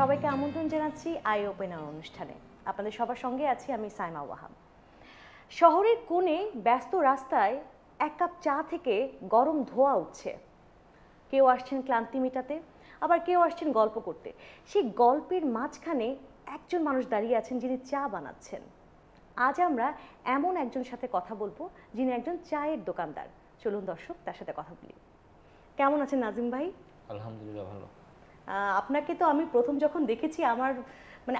সবাইকে আমন্ত্রণ জানাচ্ছি আই ওপেনার অনুষ্ঠানে। আপনাদের সবার সঙ্গে আছি আমি সাইমা ওয়াহাব। শহরের কোণে ব্যস্ত রাস্তায় এক কাপ চা থেকে গরম ধোঁয়া উঠছে। কেউ আসছেন ক্লান্তি মেটাতে, আবার কেউ আসছেন গল্প করতে। সেই গল্পের মাঝখানে একজন মানুষ দাঁড়িয়ে আছেন যিনি চা বানাচ্ছেন। আজ আমরা এমন একজনের সাথে কথা বলবো যিনি একজন চায়ের দোকানদার। চলুন দর্শক তার সাথে কথা বলি। কেমন আছেন নাজিম ভাই? আলহামদুলিল্লাহ ভালো। আপনাকে তো আমি প্রথম যখন দেখেছি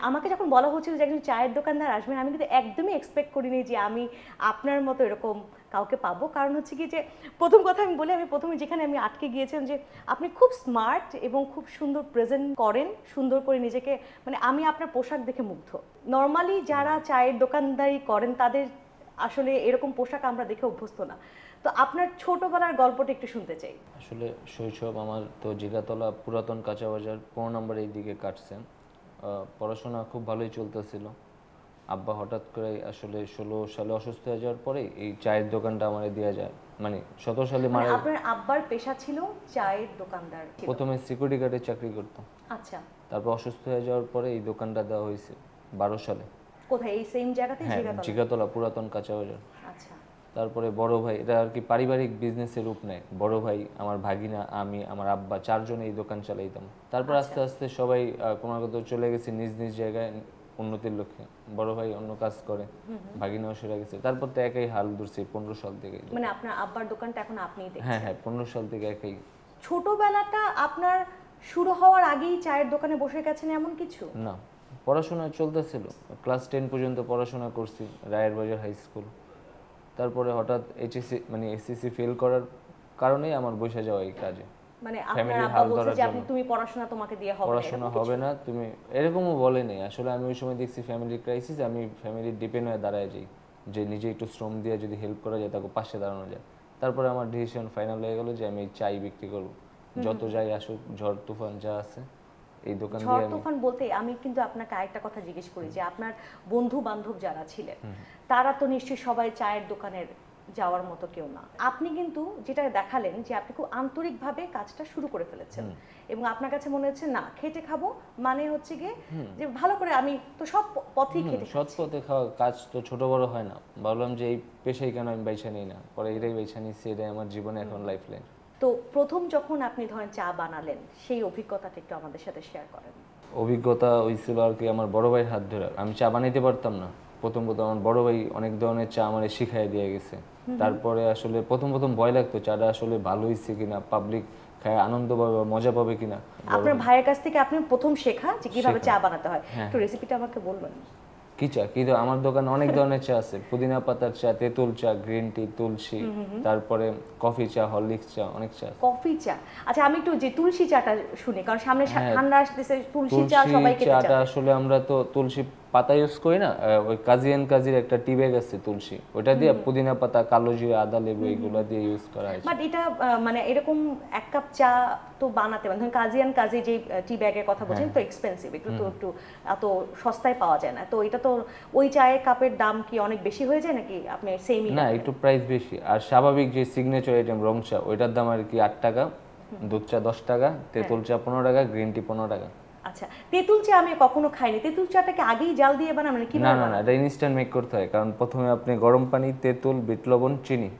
আমাকে যখন বলা হচ্ছিল যে একজন চায়ের দোকানদার আসবেন, আমি কিন্তু একদমই এক্সপেক্ট করিনি যে আমি আপনার মতো এরকম কাউকে পাবো। কারণ হচ্ছে কি যে প্রথম কথা আমি বলি, আমি প্রথমে যেখানে আমি আটকে গিয়েছিলাম যে আপনি খুব স্মার্ট এবং খুব সুন্দর প্রেজেন্ট করেন, সুন্দর করে নিজেকে, আমি আপনার পোশাক দেখে মুগ্ধ। নর্মালি যারা চায়ের দোকানদারি করেন তাদের আসলে এরকম পোশাক আমরা দেখে অভ্যস্ত না। তো আপনার ছোটবেলার গল্পটা একটু শুনতে চাই। আসলে শৈশব আমার তো জিগাতলা পুরাতন কাঁচা বাজার 15 নম্বর এই দিকে কাটছে। পড়াশোনা খুব ভালোই চলতেছিল। আব্বা হঠাৎ করে আসলে 16 সালে অসুস্থ হয়ে যাওয়ার পরে এই চায়ের দোকানটা আমারে দেওয়া যায়, 17 সালে মারা। আপনার আব্বার পেশা ছিল চায়ের দোকানদার? প্রথমে সিকিউরিটি গার্ডে চাকরি করতাম। আচ্ছা। তারপর অসুস্থ হয়ে যাওয়ার পরে এই দোকানটা দেওয়া হয়েছে 12 সালে। কোথায়? এই সেম জায়গাতে? জিগাতলা পুরাতন কাঁচা বাজার। আচ্ছা। তারপরে বড় ভাই, এটা আর কি পারিবারিক বিজনেসের রূপ নেয়। বড় ভাই, আমার ভাগিনা, আমি, আমার আব্বা, চারজনে এই দোকান চালাইতাম। তারপর আস্তে আস্তে সবাই ক্রমাগত চলে গেছে নিজ নিজ জায়গায় উন্নতির লক্ষ্যে। বড় ভাই অন্য কাজ করে, ভাগিনাও সেরে গেছে। তারপর তো একাই হাল ধরছি 15 সাল থেকে। আপনার আব্বার দোকানটা এখন আপনিই দেখছেন? হ্যাঁ, 15 সাল থেকে একাই। ছোটবেলাটা আপনার শুরু হওয়ার আগেই চায়ের দোকানে বসে গেছেন এমন কিছু? না, পড়াশোনা চলতেছিল। ক্লাস 10 পর্যন্ত পড়াশোনা করছি রায়ের বাজার হাই স্কুল। তারপরে হঠাৎ এসএসসি ফেল করার কারণেই আমার বসে যাওয়া এই কাজে। আপনার আব্বা বলছে যে তুমি পড়াশোনা তোমাকে দিয়ে হবে না, পড়াশোনা হবে না, তুমি এরকমও বলেনি। আসলে আমি ওই সময় দেখছি ফ্যামিলি ক্রাইসিস, আমি ফ্যামিলির ডিপেন্ড হয়ে দাঁড়ায় যাই, যে নিজে একটু শ্রম দিয়ে যদি হেল্প করা যায় তাকে পাশে দাঁড়ানো যায়। তারপরে আমার ডিসিশন ফাইনাল হয়ে গেল যে আমি চাই বিক্রি করব। যত যাই আসুক, ঝড় তুফান যা আছে, এই দোকান দিয়ে। ঝড় তুফান বলতে আমি কিন্তু আপনাকে আরেকটা কথা জিজ্ঞেস করি যে আপনার বন্ধু বান্ধব যারা ছিলেন তারা তো নিশ্চয়ই সবাই চায়ের দোকানের যাওয়ার মতো কেউ না। আপনি কিন্তু যেটা দেখালেন যে আপনি খুব আন্তরিকভাবে কাজটা শুরু করে ফেলেছেন এবং আপনার কাছে মনে হচ্ছে না খেটে খাবো, মানে হচ্ছে গিয়ে যে ভালো করে আমি তো সব পথেই খেটে খাচ্ছি। সৎ পথে খাওয়া কাজ তো ছোট বড় হয় না। ভাবলাম যে এই পেশাই কেন আমি বাইছা নিই না, পরে এটাই বাইছা নিচ্ছি, এটাই আমার জীবনে এখন লাইফ লাইন। তো প্রথম যখন আপনি ধরেন চা বানালেন সেই অভিজ্ঞতাটা একটু আমাদের সাথে শেয়ার করেন। অভিজ্ঞতা হয়েছিল আর কি আমার বড় ভাইয়ের হাত ধরে। আমি চা বানাইতে পারতাম না। প্রথম আমার বড় ভাই অনেক ধরনের চা আমার শিখাই দিয়ে গেছে। তারপরে আসলে প্রথম ভয় লাগতো চাটা আসলে ভালো হয়েছে কিনা, পাবলিক খায় আনন্দ পাবে, মজা পাবে কিনা। আপনার ভাইয়ের কাছ থেকে আপনি প্রথম শেখা যে কিভাবে চা বানাতে হয়, একটু রেসিপিটা আমাকে বলবেন? কি চা? আমার দোকানে অনেক ধরনের চা আছে। পুদিনা পাতার চা, তেঁতুল চা, গ্রিন টি, তুলসী, তারপরে কফি চা, হরলিক্স চা, অনেক চা। কফি চা, আচ্ছা আমি একটু যে তুলসী চাটা শুনি, কারণ সামনে ঠান্ডা আসতেছে। তুলসী চা সবাই খেতে চায়। চাটা আসলে আমরা তো তুলসী পাতা ইউজ করি না, ওই কাজির একটা টি ব্যাগ আছে তুলসী, ওটা দিয়ে পুদিনা পাতা, কালো জিরা, আদা, লেবু এগুলো দিয়ে ইউজ করা হয়। বাট এটা এরকম এক কাপ চা তো বানাতে ধরুন কাজি যে টি ব্যাগের কথা বলছেন তো এক্সপেন্সিভ, একটু এত সস্তায় পাওয়া যায় না। তো এটা তো ওই চায়ের কাপের দাম কি অনেক বেশি হয়ে যায় নাকি আপনি সেমই? না, একটু প্রাইস বেশি। আর স্বাভাবিক যে সিগনেচার আইটেম রং চা, ওইটার দাম আর কি 8 টাকা, দুধ চা 10 টাকা, তেঁতুল চা 15 টাকা, গ্রিন টি 15 টাকা। আচ্ছা, তেঁতুল চা আমি কখনো খাইনি। তেঁতুল চাটাকে আগেই জাল দিয়ে বানান মানে কি? না, এটা ইনস্ট্যান্ট মেক করতে হয়। কারণ প্রথমে আপনি গরম পানি, তেঁতুল, বিট লবণ, চিনি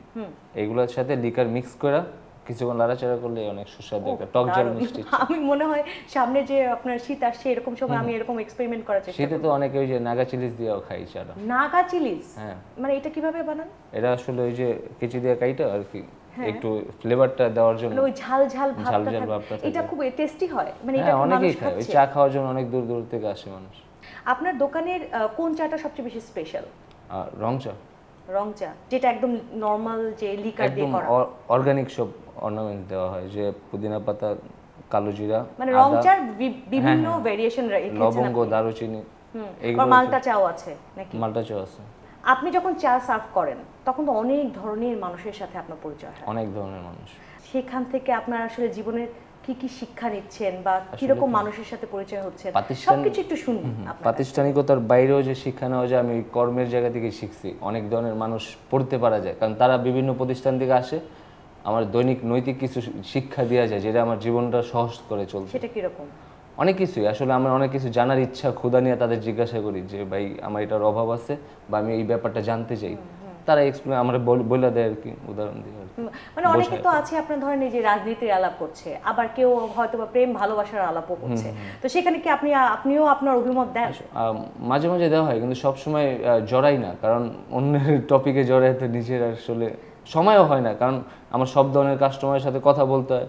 এগুলোর সাথে লিকার মিক্স করে কিছুক্ষণ নাড়াচাড়া করলে অনেক সুস্বাদু একটা টক ঝাল মিষ্টি। আমি মনে হয় সামনে যে আপনার শীত আসছে এরকম সময় আমি এরকম এক্সপেরিমেন্ট করার চেষ্টা করি। শীতে তো অনেকে ওই যে নাগা চিলিস দিয়েও খাই চাটা। নাগা চিলিস? হ্যাঁ। এটা কিভাবে বানান? এটা আসলে ওই যে কেচি দিয়ে কাইটা আর কি একটু ফ্লেভারটা দেওয়ার জন্য, ওই ঝাল ভাবটা এটা খুব টেস্টি হয়। এটা অনেকেই খায়, ওই চা খাওয়ার জন্য অনেক দূর দূর থেকে আসে মানুষ। আপনার দোকানের কোন চাটা সবচেয়ে বেশি স্পেশাল? রং চা। রং চা যেটা একদম নরমাল যে লিকার দিয়ে করা, অর্গানিক সব অর্নামেন্টস দেওয়া হয়, যে পুদিনা পাতা, কালো জিরা, রং চার বিভিন্ন ভেরিয়েশন রেখেছেন, লবঙ্গ, দারুচিনি, এইগুলো। মালটা চাও আছে নাকি? মালটা চা আছে। আপনি যখন চা সার্ভ করেন তখন তো অনেক ধরনের মানুষের সাথে আপনার পরিচয় হয়। অনেক ধরনের মানুষ। সেখান থেকে আপনার আসলে জীবনের কি কি শিক্ষা নিচ্ছেন বা কিরকম মানুষের সাথে পরিচয় হচ্ছে সবকিছু একটু শুনুন। প্রাতিষ্ঠানিকতার বাইরেও যে শিক্ষা নেওয়া যায় আমি কর্মের জায়গা থেকে শিখছি। অনেক ধরনের মানুষ পড়তে পারা যায়, কারণ তারা বিভিন্ন প্রতিষ্ঠান থেকে আসে। আমার দৈনিক নৈতিক কিছু শিক্ষা দেওয়া যায় যেটা আমার জীবনটা সহজ করে চলছে। সেটা কিরকম? অনেক কিছুই আসলে আমার অনেক কিছু জানার ইচ্ছা ক্ষুধা নিয়ে তাদের জিজ্ঞাসা করি যে ভাই আমার এটার অভাব আছে বা আমি এই ব্যাপারটা জানতে চাই, তারা এক্সপ্লেন আমার বলে দেয় আর কি, উদাহরণ দিয়ে আর কি। মানে অনেকে তো আছে আপনার ধরেন এই যে রাজনীতির আলাপ করছে, আবার কেউ হয়তো বা প্রেম ভালোবাসার আলাপও করছে, তো সেখানে কি আপনিও আপনার অভিমত দেন? মাঝে মাঝে দেওয়া হয় কিন্তু সবসময় জড়াই না, কারণ অন্যের টপিকে জড়াইতে নিজের আসলে সময়ও হয় না, কারণ আমার সব ধরনের কাস্টমারের সাথে কথা বলতে হয়,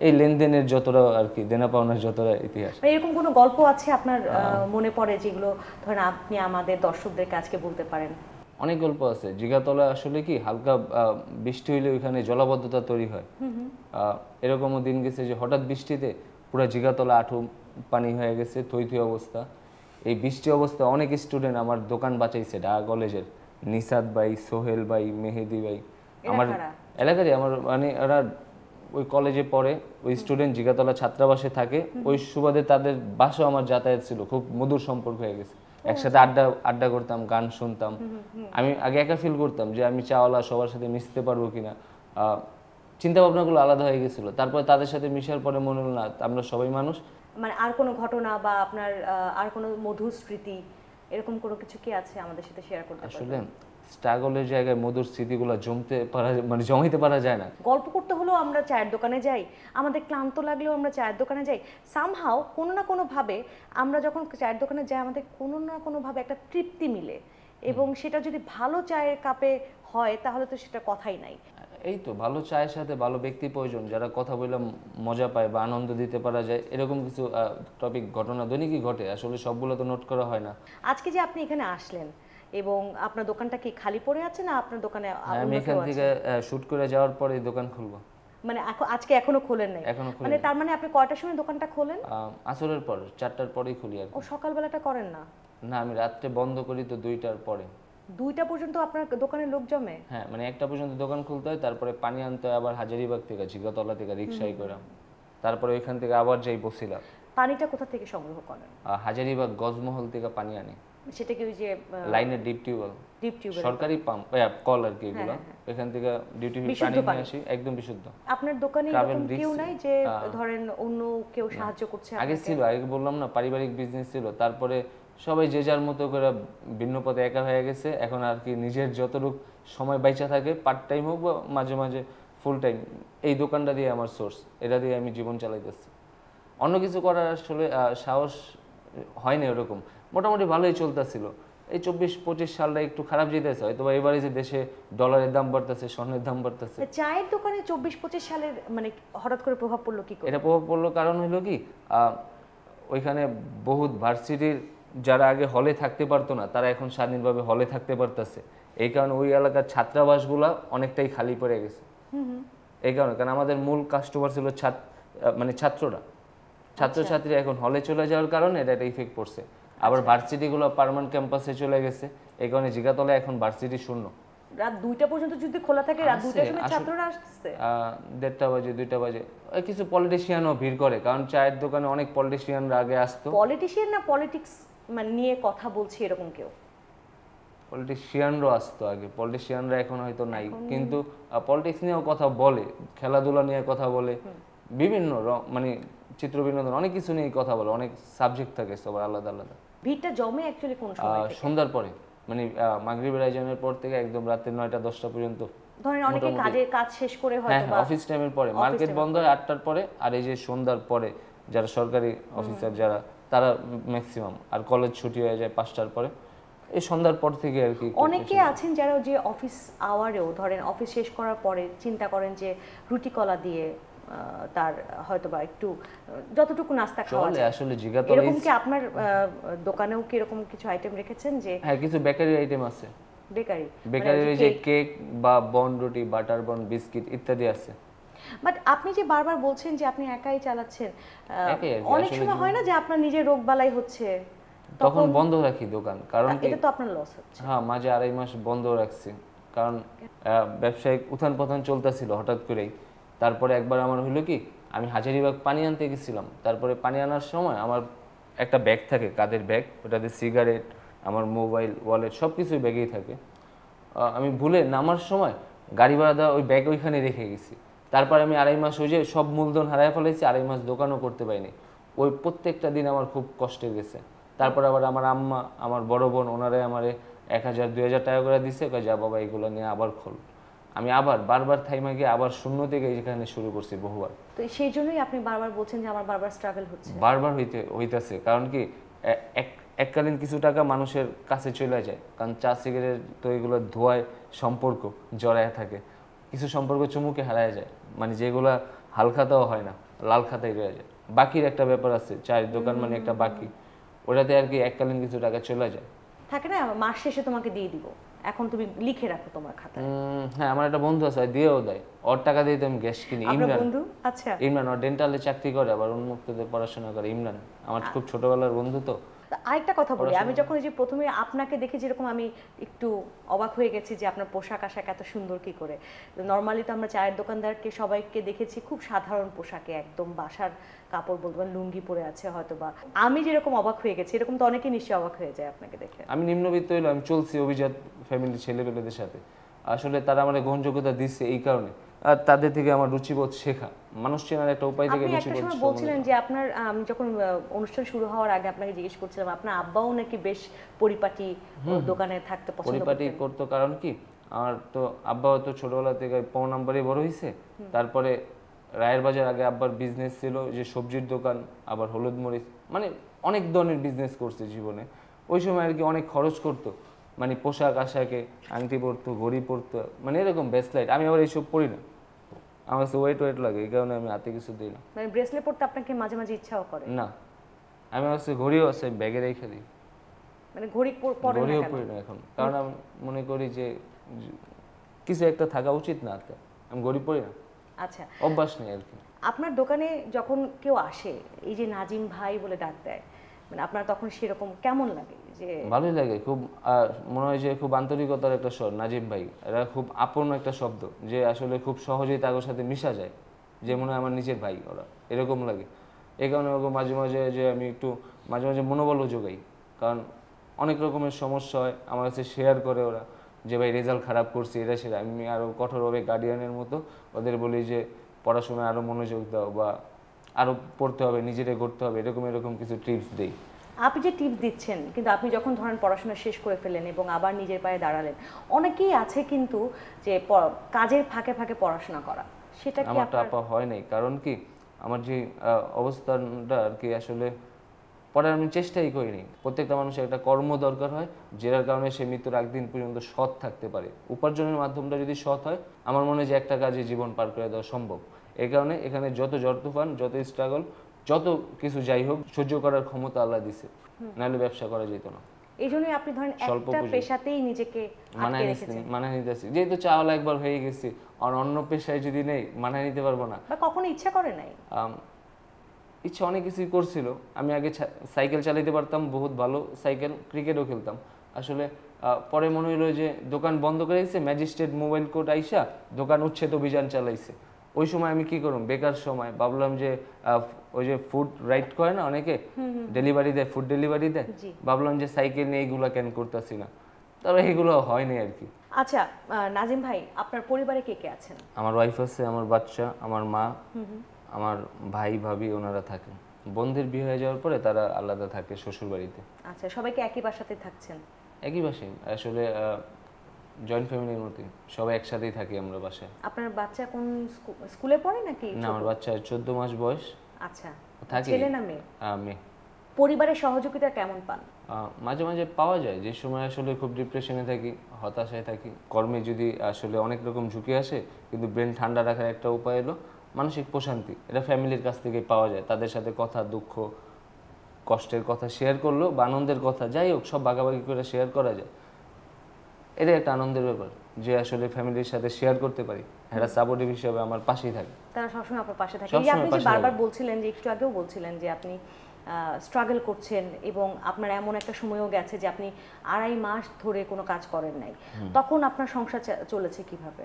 এই লেনদেনের যতটা আর কি দেনা পাওনার যতটা ইতিহাস। মানে এরকম কোনো গল্প আছে আপনার মনে পড়ে যেগুলো ধরেন আপনি আমাদের দর্শকদেরকে আজকে বলতে পারেন? অনেক গল্প আছে। জিগাতলা আসলে কি হালকা বৃষ্টি হইলে ওইখানে জলাবদ্ধতা তৈরি হয়। এরকমও দিন গেছে যে হঠাৎ বৃষ্টিতে পুরো জিগাতলা আঁঠু পানি হয়ে গেছে, থই থই অবস্থা। এই বৃষ্টি অবস্থা অনেক স্টুডেন্ট আমার দোকান বাঁচাইছে, ঢাকা কলেজের নিসাদ ভাই, সোহেল ভাই, মেহেদি ভাই, আমার এলাকারই, আমার মানে এরা ওই কলেজে পড়ে, ওই স্টুডেন্ট জিগাতলা ছাত্রাবাসে থাকে, ওই সুবাদে তাদের বাসাও আমার যাতায়াত ছিল, খুব মধুর সম্পর্ক হয়ে গেছে। একসাথে আড্ডা করতাম, গান শুনতাম। আমি আগে একা ফিল করতাম যে আমি চাওয়ালা, সবার সাথে মিশতে পারবো কিনা, চিন্তা ভাবনাগুলো আলাদা হয়ে গেছিল। তারপর তাদের সাথে মিশার পরে মনে হলো না, আমরা সবাই মানুষ। মানে আর কোনো ঘটনা বা আপনার আর কোনো মধুর স্মৃতি এরকম কোনো কিছু কি আছে আমাদের সাথে শেয়ার করতে পারবেন? আসলে স্ট্রাগলের জায়গায় মধুর স্মৃতিগুলো মানে জমাইতে পারা যায় না। গল্প করতে হলেও আমরা চায়ের দোকানে যাই, আমাদের ক্লান্ত লাগলেও আমরা চায়ের দোকানে যাই, সামহাও কোনো না কোনোভাবে আমরা যখন চায়ের দোকানে যাই আমাদের কোনো না কোনোভাবে একটা তৃপ্তি মিলে, এবং সেটা যদি ভালো চায়ের কাপে হয় তাহলে তো সেটা কথাই নাই। এই তো ভালো চায়ের সাথে ভালো ব্যক্তি প্রয়োজন, যারা কথা বলে মজা পায় বা আনন্দ দিতে পারা যায়, এরকম কিছু টপিক ঘটনা দৈনিকই ঘটে, আসলে সবগুলো তো নোট করা হয় না। আজকে যে আপনি এখানে আসলেন এবং আপনার দোকানটা কি খালি পড়ে আছে না আপনার দোকানে আমি এখান থেকে শুট করে যাওয়ার পরে দোকান খুলবো। মানে আজকে এখনো খোলেন নাই? মানে তার মানে আপনি কয়টার সময় দোকানটা খোলেন? আসরের পর 4টার পরেই খুলি আর। ও সকালবেলাটা করেন না? না, আমি রাত্রে বন্ধ করি তো 2টার পরে। 2টা পর্যন্ত আপনার দোকানে লোক জমে? হ্যাঁ, মানে 1টা পর্যন্ত দোকান খুলতে হয়, তারপরে পানি আনতে হয় আবার হাজারীবাগ থেকে, জিগাতলা থেকে রিকশায় করে, তারপরে ওইখান থেকে আবার যাই বসিলা। পানিটা কোথা থেকে সংগ্রহ করেন? হাজারীবাগ গজমহল থেকে পানি আনি। সেটা কি ওই যে লাইনের ডিপ টিউবওয়েল, সরকারি পাম্প, কল আর কি, এগুলো এখান থেকে ডিউটি পানি নিয়ে আসি, একদম বিশুদ্ধ। আপনার দোকানে এরকম কেউ নাই যে ধরেন অন্য কেউ সাহায্য করছে? আগে ছিল, আগে বললাম না পারিবারিক বিজনেস ছিল, তারপরে সবাই যে যার মতো করে ভিন্ন পথে একা হয়ে গেছে। এখন আর কি নিজের যতটুকু সময় বাইচা থাকে, পার্ট টাইম হোক বা মাঝে মাঝে ফুল টাইম, এই দোকানটা দিয়ে আমার সোর্স, এটা দিয়ে আমি জীবন চালাইতেছি। অন্য কিছু করার আসলে সাহস হয় না ওরকম। মোটামুটি ভালোই চলতেছিল। এই 24-25 সালটা একটু খারাপ যেতেছে, হয়তো বা এবারে যে দেশে ডলারের দাম বাড়তেছে, স্বর্ণের দাম বাড়তেছে। চায়ের দোকানে 24-25 সালের মানে হঠাৎ করে প্রভাব পড়লো কি করে? এটা প্রভাব পড়লো কারণ হলো কি, ওইখানে বহুত ভার্সিটির যারা আগে হলে থাকতে পারতো না, তারা এখন স্বাধীনভাবে হলে থাকতে পারতেছে। এই কারণে ওই এলাকার ছাত্রাবাসগুলা অনেকটাই খালি পড়ে গেছে। এই কারণে, কারণ আমাদের মূল কাস্টমার ছিল মানে ছাত্ররা, ছাত্রছাত্রী এখন হলে চলে যাওয়ার কারণে এটা একটা ইফেক্ট পড়ছে। আবার ভার্সিটিগুলো পার্মানেন্ট ক্যাম্পাসে চলে গেছে, এই কারণে জিগাতলায় এখন ভার্সিটি শূন্য। রাত 2টা পর্যন্ত যদি খোলা থাকে, রাত 2টার সময় ছাত্ররা আসছে 1:30 বাজে, 2টা বাজে। কিছু পলিটিশিয়ানও ভিড় করে, কারণ চায়ের দোকানে অনেক পলিটিশিয়ানরা আগে আসতো। পলিটিশিয়ান না পলিটিক্স মানে নিয়ে কথা বলছি এরকম কেউ? পলিটিশিয়ানরাও আসতো আগে, পলিটিশিয়ানরা এখন হয়তো নাই, কিন্তু পলিটিক্স নিয়েও কথা বলে, খেলাধুলা নিয়ে কথা বলে, বিভিন্ন মানে চিত্র বিনোদন, অনেক কিছু নিয়ে কথা বলে, অনেক সাবজেক্ট থাকে সবার আলাদা আলাদা। ভিড়টা জমে অ্যাকচুয়ালি কোন সময় থেকে? সন্ধ্যার পরে, মানে মাগরিবের আজানের পর থেকে একদম রাতে 9টা-10টা পর্যন্ত। ধরেন অনেকে কাজ শেষ করে হয়তো হ্যাঁ, অফিস টাইমের পরে, মার্কেট বন্ধ হয় 8টার পরে, আর এই যে সন্ধ্যার পরে যারা সরকারি অফিসার যারা, তারা ম্যাক্সিমাম, আর কলেজ ছুটি হয়ে যায় 5টার পরে, এই সন্ধ্যার পর থেকে আর কি। অনেকে আছেন যারা যে অফিস আওয়ারেও ধরেন অফিস শেষ করার পরে চিন্তা করেন যে রুটি কলা দিয়ে তার হয়তোবা একটু যতটুকু নাস্তা খাওয়া যায়। আসলে জিগাতলা এরকম কি আপনার দোকানেও কি এরকম কিছু আইটেম রেখেছেন? যে হ্যাঁ, কিছু বেকারি আইটেম আছে। বেকারি যে কেক বা বন রুটি, বাটার বন, বিস্কিট ইত্যাদি আছে। বাট আপনি যে বারবার বলছেন যে আপনি একাই চালাচ্ছেন, অনেক সময় হয় না যে আপনার নিজের রোগবালাই হচ্ছে, তখন বন্ধ রাখি দোকান, কারণ এটা তো আপনার লস হচ্ছে। হ্যাঁ, মাঝে 2.5 মাস বন্ধ রাখছি, কারণ ব্যবসায়িক উত্থান পতন চলতেছিল হঠাৎ করেই। তারপরে একবার আমার হলো কি, আমি হাজারীবাগ পানি আনতে গেছিলাম, তারপরে পানি আনার সময় আমার একটা ব্যাগ থাকে, কাঁধের ব্যাগ, ওটাতে সিগারেট, আমার মোবাইল, ওয়ালেট সব কিছুই ব্যাগেই থাকে। আমি ভুলে নামার সময় গাড়ি ভাড়া দেওয়া ওই ব্যাগ ওইখানে রেখে গেছি। তারপর আমি 2.5 মাস ওই যে সব মূলধন হারায় ফেলেছি, 2.5 মাস দোকানও করতে পারিনি। ওই প্রত্যেকটা দিন আমার খুব কষ্টে গেছে। তারপর আবার আমার আম্মা, আমার বড় বোন, ওনারাই আমারে 1000-2000 টাকা করে দিছে, কয় যা বাবা এগুলো নিয়ে আবার খোল। আমি আবার বারবার থাইমা গিয়ে আবার শূন্য থেকে এখানে শুরু করছি বহুবার। তো সেই জন্যই আপনি বারবার বলছেন যে আমার বারবার স্ট্রাগল হচ্ছে। বারবার হইতেছে, কারণ কি এককালীন কিছু টাকা মানুষের কাছে চলে যায়, কারণ চা সিগারেট তো এগুলো ধোয়ায় সম্পর্ক জড়ায় থাকে, কিছু সম্পর্ক চুমুকে হারায় যায়, মানে যেগুলা হাল খাতাও হয় না, লাল খাতায় রয়ে যায়। বাকির একটা ব্যাপার আছে, চায়ের দোকান মানে একটা বাকি, ওটাতে আর কি এককালীন কিছু টাকা চলে যায়। থাকে না মাস শেষে তোমাকে দিয়ে দিব, এখন তুমি লিখে রাখো তোমার খাতায়। হ্যাঁ, আমার একটা বন্ধু আছে, দিয়েও দেয়, ওর টাকা দিয়ে তো আমি গ্যাস কিনি। আপনার ইমরান, বন্ধু? আচ্ছা। ইমরান ওর ডেন্টালে চাকরি করে, আবার উন্মুক্ততে পড়াশোনা করে। ইমরান আমার খুব ছোটবেলার বন্ধু। তো তো আরেকটা কথা বলি, আমি যখন এই যে প্রথমে আপনাকে দেখে যেরকম আমি একটু অবাক হয়ে গেছি যে আপনার পোশাক আশাক এত সুন্দর কি করে। নর্মালি তো আমরা চায়ের দোকানদারকে সবাইকে দেখেছি খুব সাধারণ পোশাকে, একদম বাসার কাপড় বলতে পারেন লুঙ্গি পরে আছে হয়তো, বা আমি যেরকম অবাক হয়ে গেছি এরকম তো অনেকেই নিশ্চয়ই অবাক হয়ে যায় আপনাকে দেখে। আমি নিম্নবিত্ত হইলো, আমি চলছি অভিজাত ফ্যামিলির ছেলেপেলেদের সাথে। আসলে তারা আমার গ্রহণযোগ্যতা দিচ্ছে এই কারণে, আর তাদের থেকে আমার রুচিবোধ শেখা, মানুষ চেনার একটা উপায় থেকে আপনি একটা রুচিবোধ। সময় বলছিলেন যে আপনার যখন অনুষ্ঠান শুরু হওয়ার আগে আপনাকে জিজ্ঞেস করছিলাম আপনার আব্বাও নাকি বেশ পরিপাটি দোকানে থাকতে পছন্দ পরিপাটি করতেন। করতো, কারণ কি আমার তো আব্বা তো ছোটবেলা থেকে 5 নম্বরে বড় হয়েছে। তারপরে রায়ের বাজার আগে আব্বার বিজনেস ছিল যে সবজির দোকান, আবার হলুদ মরিচ, মানে অনেক ধরনের বিজনেস করছে জীবনে। ওই সময় আর কি অনেক খরচ করতো, মানে পোশাক আশাকে, আংটি পরতো, ঘড়ি পরতো, মানে এরকম ব্রেসলেট। আমি আবার এইসব পরি না, আমার কাছে ওয়েট লাগে, এই কারণে আমি হাতে কিছু দিই না। মানে ব্রেসলেট পরতে আপনাকে মাঝে মাঝে ইচ্ছাও করে? না, আমি কাছে ঘড়িও আছে, ব্যাগে রেখে দিই। মানে ঘড়ি পরেন না ঘড়িও কেন? পরি না এখন, কারণ আমি মনে করি যে কিছু একটা থাকা উচিত না হাতে, আমি ঘড়ি পরি না। আচ্ছা, অভ্যাস নেই আর কি। আপনার দোকানে যখন কেউ আসে এই যে নাজিম ভাই বলে ডাক দেয়, মানে আপনার তখন সেরকম কেমন লাগে? যে ভালোই লাগে খুব, মনে হয় যে খুব আন্তরিকতার একটা স্বর। নাজিম ভাই এরা খুব আপন একটা শব্দ, যে আসলে খুব সহজেই তাদের সাথে মিশা যায়, যে মনে হয় আমার নিজের ভাই ওরা, এরকম লাগে। এই কারণে ওরকম মাঝে মাঝে যে আমি একটু মাঝে মাঝে মনোবলও যোগাই, কারণ অনেক রকমের সমস্যা হয় আমার কাছে শেয়ার করে ওরা, যে ভাই রেজাল্ট খারাপ করছি এটা সেটা। আমি আরও কঠোরভাবে গার্ডিয়ানের মতো ওদের বলি যে পড়াশোনায় আরও মনোযোগ দাও, বা আরও পড়তে হবে, নিজেরে করতে হবে, এরকম কিছু টিপস দিই। আপনি যে টিপস দিচ্ছেন, কিন্তু আপনি যখন ধরেন পড়াশোনা শেষ করে ফেলেন এবং আবার নিজের পায়ে দাঁড়ালেন, অনেকেই আছে কিন্তু যে কাজের ফাঁকে ফাঁকে পড়াশোনা করা, সেটা কি আমারটা আপনার? আপা হয় নাই, কারণ কি আমার যে অবস্থানটা আর কি, আসলে পড়ার আমি চেষ্টাই করিনি। প্রত্যেকটা মানুষের একটা কর্ম দরকার হয়, যেটার কারণে সে মৃত্যুর একদিন পর্যন্ত সৎ থাকতে পারে। উপার্জনের মাধ্যমটা যদি সৎ হয়, আমার মনে হয় যে একটা কাজে জীবন পার করে দেওয়া সম্ভব। এই কারণে এখানে যত ঝড় তুফান, যত স্ট্রাগল, যত কিছু যাই হোক, সহ্য করার ক্ষমতা আল্লাহ দিছে, নাহলে ব্যবসা করা যেত না। এই জন্যই আপনি ধরেন স্বল্প একটা পুঁজি। পেশাতেই নিজেকে আটকে রেখেছেন, মানায় নিতেছি, যেহেতু চাওয়ালা একবার হয়ে গেছি, আর অন্য পেশায় যদি নেই মানায় নিতে পারবো না। বা কখনো ইচ্ছা করে নাই? ইচ্ছা অনেক কিছুই করছিল। আমি আগে সাইকেল চালাতে পারতাম, বহুত ভালো সাইকেল, ক্রিকেটও খেলতাম। আসলে পরে মনে হলো যে দোকান বন্ধ করে দিয়েছে, ম্যাজিস্ট্রেট মোবাইল কোর্ট আইসা দোকান উচ্ছেদ অভিযান চালাইছে। ওই সময় আমি কি করুম, বেকার সময় ভাবলাম যে ওই যে ফুড রাইড করে না অনেকে, ডেলিভারি দেয়, ফুড ডেলিভারি দেয়, ভাবলাম যে সাইকেল নিয়ে এইগুলো কেন করতেছি না, তবে এগুলো হয়নি আর কি। আচ্ছা নাজিম ভাই, আপনার পরিবারে কে কে আছেন? আমার ওয়াইফ আছে, আমার বাচ্চা, আমার মা, আমার ভাই ভাবি, ওনারা থাকেন। বোনদের বিয়ে হয়ে যাওয়ার পরে তারা আলাদা থাকে শ্বশুর বাড়িতে। আচ্ছা, সবাইকে একই বাসাতে থাকছেন? একই বাসায়, আসলে জয়েন্ট ফ্যামিলির মতোই, সবাই একসাথেই থাকি আমরা বাসায়। আপনার বাচ্চা কোন স্কুলে পড়ে নাকি? না, আমার বাচ্চা 14 মাস বয়স। আচ্ছা, থাকি। ছেলে না মেয়ে? মেয়ে। পরিবারের সহযোগিতা কেমন পান? মাঝে মাঝে পাওয়া যায়, যে সময় আসলে খুব ডিপ্রেশনে থাকি, হতাশায় থাকি, কর্মে যদি আসলে অনেক রকম ঝুঁকি আসে, কিন্তু ব্রেন ঠান্ডা রাখার একটা উপায় হলো মানসিক প্রশান্তি। এটা ফ্যামিলির কাছ থেকে পাওয়া যায়, তাদের সাথে কথা, দুঃখ, কষ্টের কথা শেয়ার করলো, বা আনন্দের কথা, যাই হোক সব ভাগাভাগি করে শেয়ার করা যায়। এটা একটা আনন্দের ব্যাপার, যে আসলে ফ্যামিলির সাথে শেয়ার করতে পারি। এরা সাপোর্টিভ হিসেবে আমার পাশেই থাকে, তারা সবসময় আপনার পাশে থাকে। এই যে সবসময় আপনি যে পাশে বারবার থাকে। বলছিলেন, যে একটু আগেও বলছিলেন যে আপনি স্ট্রাগল করছেন এবং আপনার এমন একটা সময়ও গেছে যে আপনি 2.5 মাস ধরে কোনো কাজ করেন নাই, তখন আপনার সংসার চলেছে কিভাবে?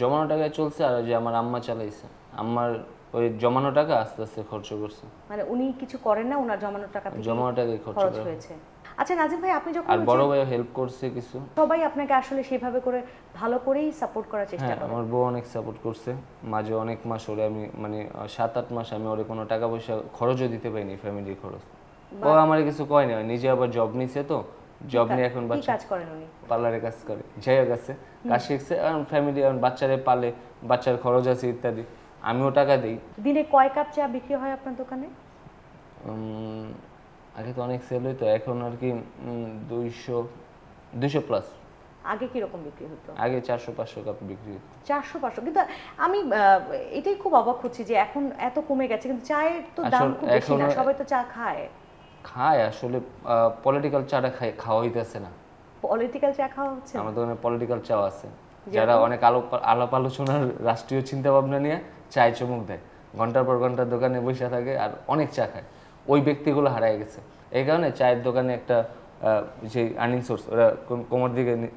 জমানো টাকায় চলছে, আর যে আমার আম্মা চালাইছে, আমার ওই জমানো টাকা আস্তে আস্তে খরচ করছে। মানে উনি কিছু করেন না, ওনার জমানো টাকা থেকে জমানো টাকায় খরচ হয়েছে। আচ্ছা নাজিম ভাই, আপনি যখন আর বড় ভাইও হেল্প করছে কিছু। সবাই আপনাকে আসলে সেভাবে করে ভালো করেই সাপোর্ট করার চেষ্টা হ্যাঁ, করে? আমার বউ অনেক সাপোর্ট করছে। মাঝে অনেক মাস ওরে আমি মানে 7-8 মাস আমি ওরে কোনো টাকা পয়সা খরচও দিতে পারিনি, ফ্যামিলির খরচ। ও আমার কিছু কয় না, নিজে আবার জব নিছে, তো জব নিয়ে এখন কি কাজ করেন উনি? পার্লারে কাজ করে, যাইয়া গেছে কাজ শিখছে। এখন ফ্যামিলি, এখন বাচ্চারে পালে, বাচ্চার খরচ আছে ইত্যাদি, আমিও টাকা দিই। দিনে কয় কাপ চা বিক্রি হয় আপনার দোকানে? আগে তো অনেক সেল হইতো, এখন আর কি 200 প্লাস। আগে কিরকম বিক্রি হতো? আগে 400-500 কাপ বিক্রি হতো। 400-500, কিন্তু আমি এটাই খুব অবাক হচ্ছি যে এখন এত কমে গেছে, কিন্তু চায়ের তো দাম খুব বেশি না, সবাই তো চা খায়। আসলে পলিটিক্যাল চাটা খাওয়া হইতেছে না। পলিটিক্যাল চা খাওয়া হচ্ছে? আমাদের ওখানে পলিটিক্যাল চা আছে, যারা অনেক আলাপ আলোচনার রাষ্ট্রীয় চিন্তা ভাবনা নিয়ে চায় চুমুক দেয়, ঘন্টার পর ঘন্টা দোকানে বসে থাকে আর অনেক চা খায়, ওই ব্যক্তিগুলো হারায় গেছে। এই কারণে চায়ের দোকানে একটা যে আর্নিং সোর্স, ওরা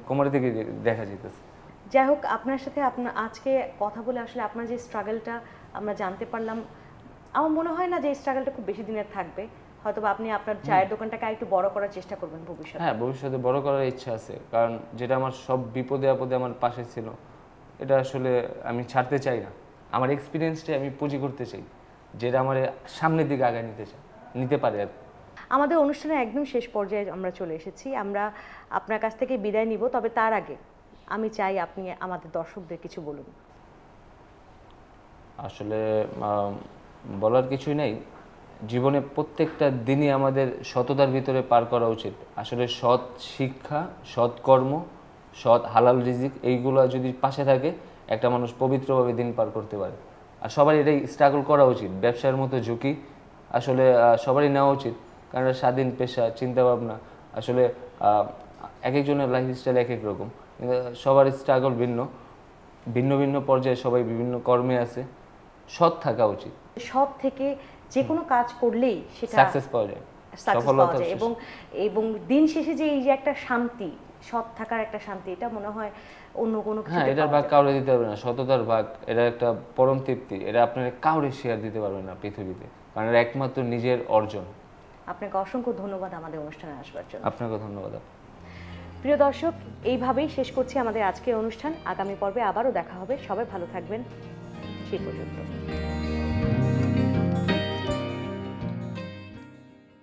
কোমরের দিকে দেখা যেতেছে। যাই হোক, আপনার সাথে আজকে কথা বলে আসলে আপনার যে স্ট্রাগলটা আমরা জানতে পারলাম। আমার মনে হয় না যে এই স্ট্রাগলটা খুব বেশি দিনের থাকবে, হয়তো আপনি আপনার চায়ের দোকানটাকে একটু বড় করার চেষ্টা করবেন ভবিষ্যতে। হ্যাঁ, ভবিষ্যতে বড় করার ইচ্ছা আছে, কারণ যেটা আমার সব বিপদে আপদে আমার পাশে ছিল, এটা আসলে আমি ছাড়তে চাই না। আমার এক্সপিরিয়েন্সটাই আমি পুঁজি করতে চাই, যেটা আমার সামনের দিকে আগায় নিতে পারে আর। আমাদের অনুষ্ঠানের একদম শেষ পর্যায়ে আমরা চলে এসেছি। আমরা আপনার কাছ থেকে বিদায় নিব, তবে তার আগে আমি চাই আপনি আমাদের দর্শকদের কিছু বলুন। আসলে বলার কিছুই নেই, জীবনে প্রত্যেকটা দিনই আমাদের সততার ভিতরে পার করা উচিত। আসলে সৎ শিক্ষা, সৎ কর্ম, সৎ হালাল রিজিক, এইগুলো যদি পাশে থাকে, একটা মানুষ পবিত্রভাবে দিন পার করতে পারে। আর সবারই এটাই স্ট্রাগল করা উচিত। ব্যবসার মতো ঝুঁকি আসলে সবারই নেওয়া উচিত, কারণ এটা স্বাধীন পেশা, চিন্তাভাবনা। আসলে এক একজনের লাইফস্টাইল এক এক রকম, কিন্তু সবার স্ট্রাগল ভিন্ন ভিন্ন ভিন্ন পর্যায়ে, সবাই বিভিন্ন কর্মে আছে। সৎ থাকা উচিত। সৎ থেকে যে কোনো কাজ করলেই সেটা সাকসেস পাওয়া যায়, সফলতা, এবং দিন শেষে যে এই যে একটা শান্তি, সৎ থাকার একটা শান্তি, এটা মনে হয় অন্য কোনো কিছু। হ্যাঁ, এটার ভাগ কাউরে দিতে পারবে না, সততার ভাগ, এটা একটা পরম তৃপ্তি, এটা আপনার কাউরে শেয়ার দিতে পারবে না পৃথিবীতে, কারণ এটা একমাত্র নিজের অর্জন। আপনাকে অসংখ্য ধন্যবাদ আমাদের অনুষ্ঠানে আসবার জন্য। আপনাকে ধন্যবাদ। প্রিয় দর্শক, এইভাবেই শেষ করছি আমাদের আজকের অনুষ্ঠান। আগামী পর্বে আবারও দেখা হবে। সবাই ভালো থাকবেন, সেই পর্যন্ত।